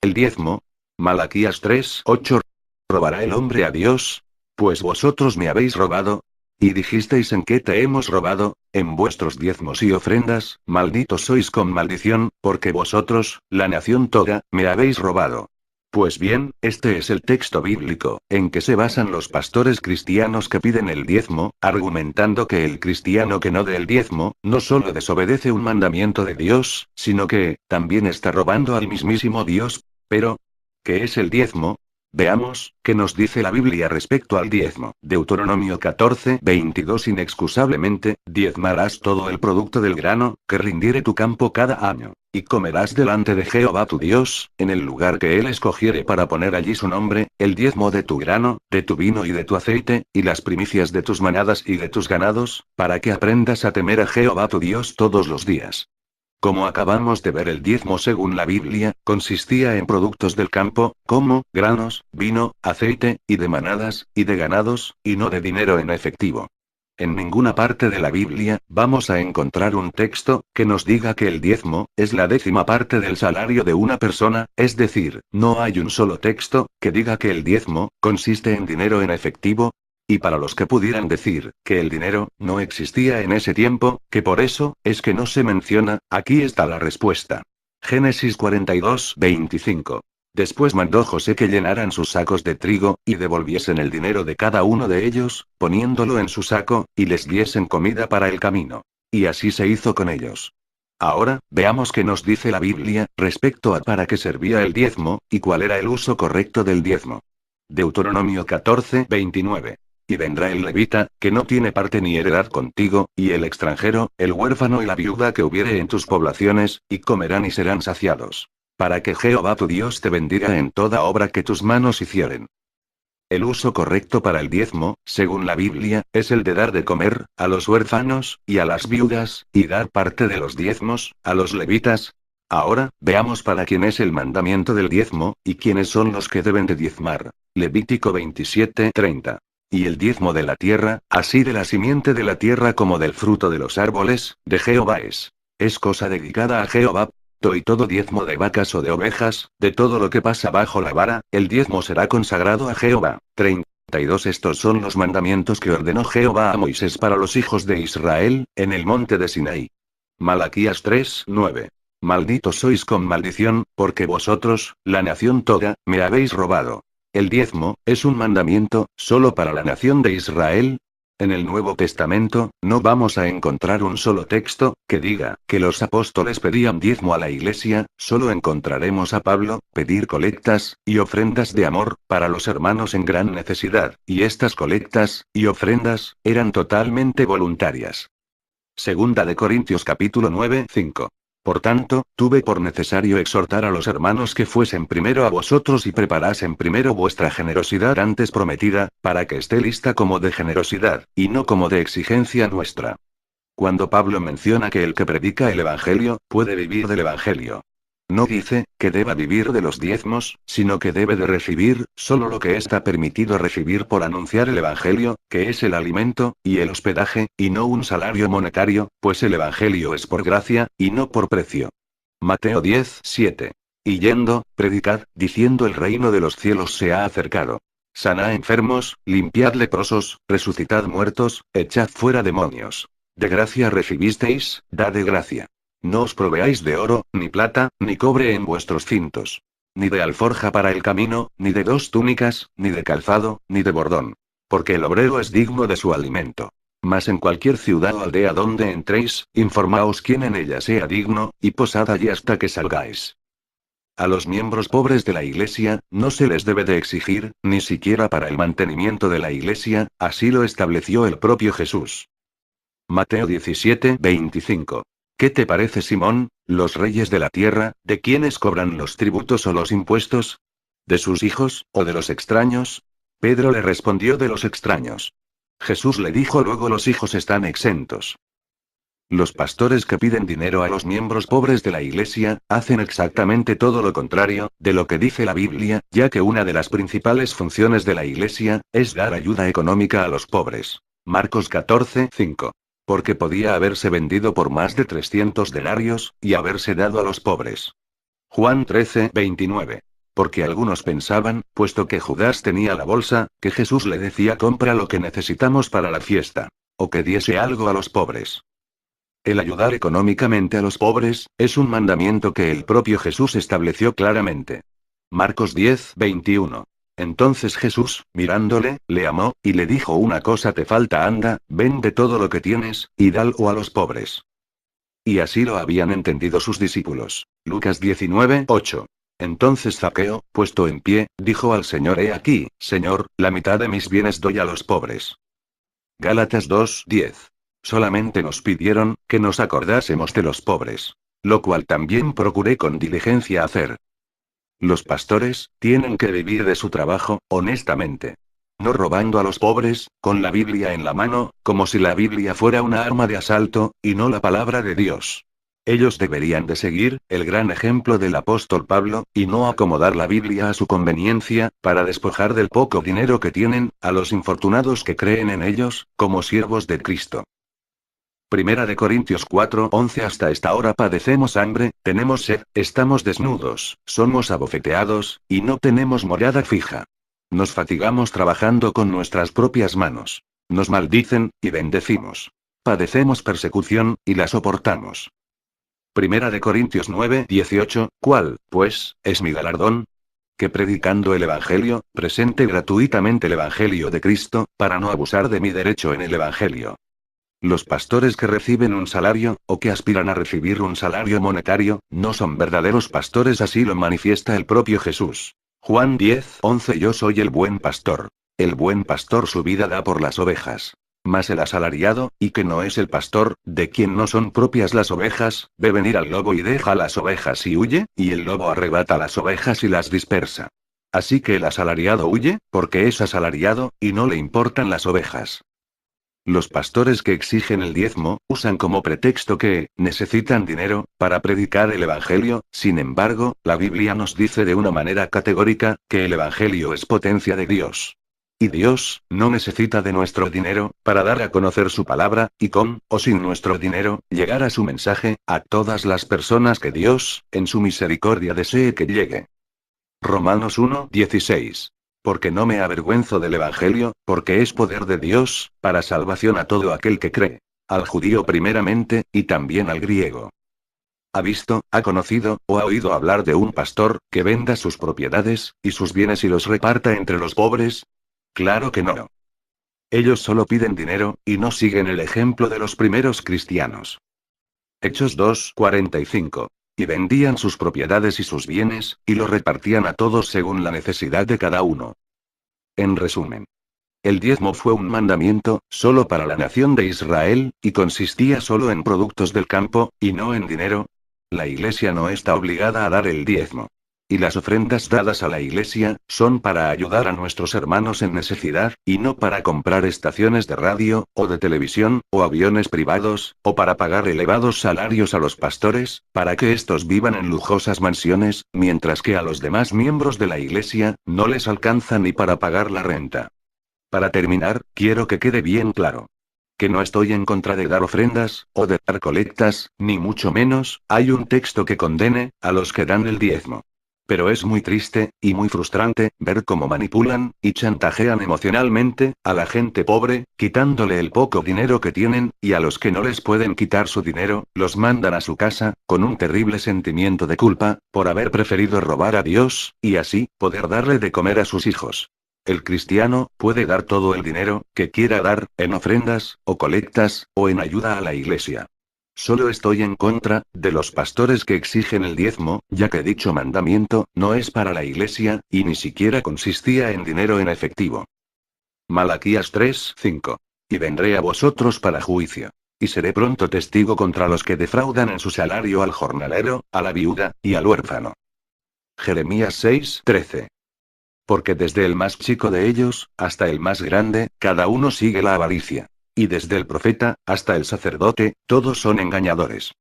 El diezmo. Malaquías 3:8. ¿Robará el hombre a Dios? Pues vosotros me habéis robado. Y dijisteis: ¿en qué te hemos robado? En vuestros diezmos y ofrendas. Malditos sois con maldición, porque vosotros, la nación toda, me habéis robado. Pues bien, este es el texto bíblico, en que se basan los pastores cristianos que piden el diezmo, argumentando que el cristiano que no dé el diezmo, no solo desobedece un mandamiento de Dios, sino que, también está robando al mismísimo Dios. Pero, ¿qué es el diezmo? Veamos, ¿qué nos dice la Biblia respecto al diezmo? Deuteronomio 14:22. Inexcusablemente, diezmarás todo el producto del grano, que rindiere tu campo cada año. Y comerás delante de Jehová tu Dios, en el lugar que él escogiere para poner allí su nombre, el diezmo de tu grano, de tu vino y de tu aceite, y las primicias de tus manadas y de tus ganados, para que aprendas a temer a Jehová tu Dios todos los días. Como acabamos de ver, el diezmo según la Biblia, consistía en productos del campo, como granos, vino, aceite, y de manadas, y de ganados, y no de dinero en efectivo. En ninguna parte de la Biblia, vamos a encontrar un texto, que nos diga que el diezmo, es la 10ª parte del salario de una persona, es decir, no hay un solo texto, que diga que el diezmo, consiste en dinero en efectivo. Y para los que pudieran decir, que el dinero, no existía en ese tiempo, que por eso, es que no se menciona, aquí está la respuesta. Génesis 42:25. Después mandó José que llenaran sus sacos de trigo, y devolviesen el dinero de cada uno de ellos, poniéndolo en su saco, y les diesen comida para el camino. Y así se hizo con ellos. Ahora, veamos qué nos dice la Biblia, respecto a para qué servía el diezmo, y cuál era el uso correcto del diezmo. Deuteronomio 14:29. Y vendrá el levita, que no tiene parte ni heredad contigo, y el extranjero, el huérfano y la viuda que hubiere en tus poblaciones, y comerán y serán saciados. Para que Jehová tu Dios te bendiga en toda obra que tus manos hicieren. El uso correcto para el diezmo, según la Biblia, es el de dar de comer, a los huérfanos, y a las viudas, y dar parte de los diezmos, a los levitas. Ahora, veamos para quién es el mandamiento del diezmo, y quiénes son los que deben de diezmar. Levítico 27:30. Y el diezmo de la tierra, así de la simiente de la tierra como del fruto de los árboles, de Jehová es. Es cosa dedicada a Jehová. Y todo diezmo de vacas o de ovejas, de todo lo que pasa bajo la vara, el diezmo será consagrado a Jehová. 32. Estos son los mandamientos que ordenó Jehová a Moisés para los hijos de Israel, en el monte de Sinaí. Malaquías 3:9. Malditos sois con maldición, porque vosotros, la nación toda, me habéis robado. El diezmo, es un mandamiento, solo para la nación de Israel. En el Nuevo Testamento, no vamos a encontrar un solo texto, que diga, que los apóstoles pedían diezmo a la iglesia, solo encontraremos a Pablo, pedir colectas, y ofrendas de amor, para los hermanos en gran necesidad, y estas colectas, y ofrendas, eran totalmente voluntarias. Segunda de Corintios capítulo 9:5. Por tanto, tuve por necesario exhortar a los hermanos que fuesen primero a vosotros y preparasen primero vuestra generosidad antes prometida, para que esté lista como de generosidad, y no como de exigencia nuestra. Cuando Pablo menciona que el que predica el Evangelio, puede vivir del Evangelio. No dice, que deba vivir de los diezmos, sino que debe de recibir, solo lo que está permitido recibir por anunciar el Evangelio, que es el alimento, y el hospedaje, y no un salario monetario, pues el Evangelio es por gracia, y no por precio. Mateo 10:7. Y yendo, predicad, diciendo: el reino de los cielos se ha acercado. Sanad enfermos, limpiad leprosos, resucitad muertos, echad fuera demonios. De gracia recibisteis, dad de gracia. No os proveáis de oro, ni plata, ni cobre en vuestros cintos. Ni de alforja para el camino, ni de 2 túnicas, ni de calzado, ni de bordón. Porque el obrero es digno de su alimento. Mas en cualquier ciudad o aldea donde entréis, informaos quién en ella sea digno, y posad allí hasta que salgáis. A los miembros pobres de la Iglesia, no se les debe de exigir, ni siquiera para el mantenimiento de la Iglesia, así lo estableció el propio Jesús. Mateo 17:25. ¿Qué te parece, Simón? ¿Los reyes de la tierra, de quiénes cobran los tributos o los impuestos? ¿De sus hijos, o de los extraños? Pedro le respondió: de los extraños. Jesús le dijo luego: los hijos están exentos. Los pastores que piden dinero a los miembros pobres de la Iglesia, hacen exactamente todo lo contrario, de lo que dice la Biblia, ya que una de las principales funciones de la Iglesia, es dar ayuda económica a los pobres. Marcos 14:5. Porque podía haberse vendido por más de 300 denarios, y haberse dado a los pobres. Juan 13:29. porque algunos pensaban, puesto que Judas tenía la bolsa, que Jesús le decía compra lo que necesitamos para la fiesta. O que diese algo a los pobres. El ayudar económicamente a los pobres, es un mandamiento que el propio Jesús estableció claramente. Marcos 10:21. Entonces Jesús, mirándole, le amó, y le dijo una cosa te falta anda, vende todo lo que tienes, y dalo a los pobres. Y así lo habían entendido sus discípulos. Lucas 19:8. Entonces Zaqueo, puesto en pie, dijo al Señor he aquí, Señor, la mitad de mis bienes doy a los pobres. Gálatas 2:10. Solamente nos pidieron, que nos acordásemos de los pobres. Lo cual también procuré con diligencia hacer. Los pastores, tienen que vivir de su trabajo, honestamente. No robando a los pobres, con la Biblia en la mano, como si la Biblia fuera una arma de asalto, y no la palabra de Dios. Ellos deberían de seguir, el gran ejemplo del apóstol Pablo, y no acomodar la Biblia a su conveniencia, para despojar del poco dinero que tienen, a los infortunados que creen en ellos, como siervos de Cristo. Primera de Corintios 4:11 hasta esta hora padecemos hambre, tenemos sed, estamos desnudos, somos abofeteados, y no tenemos morada fija. Nos fatigamos trabajando con nuestras propias manos. Nos maldicen, y bendecimos. Padecemos persecución, y la soportamos. Primera de Corintios 9:18, ¿cuál, pues, es mi galardón? Que predicando el Evangelio, presente gratuitamente el Evangelio de Cristo, para no abusar de mi derecho en el Evangelio. Los pastores que reciben un salario, o que aspiran a recibir un salario monetario, no son verdaderos pastores, así lo manifiesta el propio Jesús. Juan 10:11 Yo soy el buen pastor. El buen pastor su vida da por las ovejas. Mas el asalariado, y que no es el pastor, de quien no son propias las ovejas, ve venir al lobo y deja las ovejas y huye, y el lobo arrebata las ovejas y las dispersa. Así que el asalariado huye, porque es asalariado, y no le importan las ovejas. Los pastores que exigen el diezmo, usan como pretexto que, necesitan dinero, para predicar el Evangelio, sin embargo, la Biblia nos dice de una manera categórica, que el Evangelio es potencia de Dios. Y Dios, no necesita de nuestro dinero, para dar a conocer su palabra, y con, o sin nuestro dinero, llegar a su mensaje, a todas las personas que Dios, en su misericordia desee que llegue. Romanos 1:16. Porque no me avergüenzo del Evangelio, porque es poder de Dios, para salvación a todo aquel que cree. Al judío primeramente, y también al griego. ¿Ha visto, ha conocido, o ha oído hablar de un pastor, que venda sus propiedades, y sus bienes y los reparta entre los pobres? Claro que no. Ellos solo piden dinero, y no siguen el ejemplo de los primeros cristianos. Hechos 2:45. Y vendían sus propiedades y sus bienes, y los repartían a todos según la necesidad de cada uno. En resumen, el diezmo fue un mandamiento, solo para la nación de Israel, y consistía solo en productos del campo, y no en dinero. La Iglesia no está obligada a dar el diezmo. Y las ofrendas dadas a la Iglesia, son para ayudar a nuestros hermanos en necesidad, y no para comprar estaciones de radio, o de televisión, o aviones privados, o para pagar elevados salarios a los pastores, para que estos vivan en lujosas mansiones, mientras que a los demás miembros de la Iglesia, no les alcanza ni para pagar la renta. Para terminar, quiero que quede bien claro. Que no estoy en contra de dar ofrendas, o de dar colectas, ni mucho menos, hay un texto que condene, a los que dan el diezmo. Pero es muy triste, y muy frustrante, ver cómo manipulan, y chantajean emocionalmente, a la gente pobre, quitándole el poco dinero que tienen, y a los que no les pueden quitar su dinero, los mandan a su casa, con un terrible sentimiento de culpa, por haber preferido robar a Dios, y así, poder darle de comer a sus hijos. El cristiano, puede dar todo el dinero, que quiera dar, en ofrendas, o colectas, o en ayuda a la Iglesia. Solo estoy en contra, de los pastores que exigen el diezmo, ya que dicho mandamiento, no es para la Iglesia, y ni siquiera consistía en dinero en efectivo. Malaquías 3:5. Y vendré a vosotros para juicio. Y seré pronto testigo contra los que defraudan en su salario al jornalero, a la viuda, y al huérfano. Jeremías 6:13. Porque desde el más chico de ellos, hasta el más grande, cada uno sigue la avaricia. Y desde el profeta, hasta el sacerdote, todos son engañadores.